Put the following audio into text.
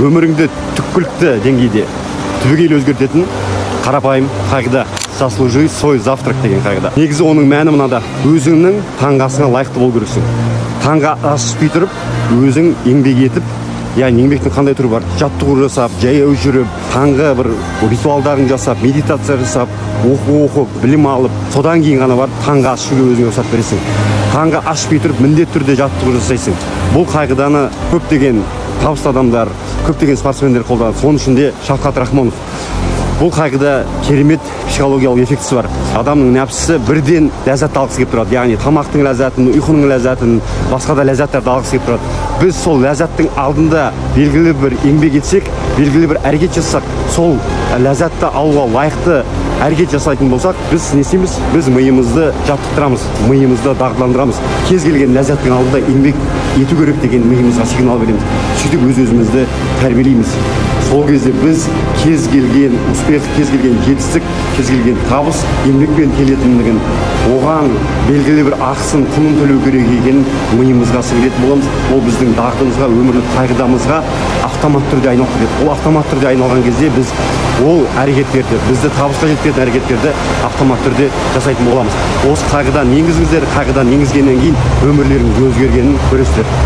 өміріңді түпкілікті деңгейде түбегейлі өзгертетін қарапайым қағида. Заслужи свой завтрак деген қағида. Негізі оның мәні мынада: өзіңнің таңғы асыңа лайықты болу керексің. Таңғы ас ішпей тұрып, өзің еңбек етіп, яғни еңбектің қандай түрі бар? Жаттығу жасап, жаяу жүріп, таңғы бір ритуалдарын жасап, медитация жасап, оқып, білім алып, содан кейін ғана барып таңғы ас ішуге өзіңе рұқсат бересің. Таңғы ас ішпей тұрып, міндетті түрде жаттығу жасайсың. Бұл қағиданы көптеген табысты адамдар, көптеген спортсмендер қолданады. Соның ішінде Шавкат Рахмонов. Бұл қағида керемет психологиялық эффектісі бар. Адамның нәпсісі бірден ләззат алғысы келіп тұрады. Яғни тамақтың ләззатын, ұйқының ләззатын, басқа да ләззаттарды алғысы келіп тұрады. Біз сол ләззаттың алдында белгілі бір еңбек етсек, белгілі бір әрекет жасақ, сол ләззатты алуға лайықты әрекет жасайтын болсақ, біз не істейміз? Біз миымызды жаттықтырамыз, миымызды дағдыландырамыз. Кез келген ләззаттың алдында еңбек ету керек деген миымызға сигнал береміз. Сөйтіп өз-өзімізді тәрбиелейміз. Сол кезде біз кез келген успех, кез келген жетістік, кез келген табыс еңбекпен келетіндігін, оған белгілі бір ақысын, құнын төлеу керек екенін миымызға сіңіретін боламыз. Ол біздің дағдымызға, өмірлік қағидамызға автомат түрде айналып кетеді. Ол автомат түрде айналған кезде біз ол әрекеттерді, бізді табысқа жеткізетін әрекеттерді автомат түрде жасайтын боламыз. Осы қағиданы енгізіңіздер, қағиданы енгізгеннен кейін өмірлеріңіз өзгергенін көресіздер.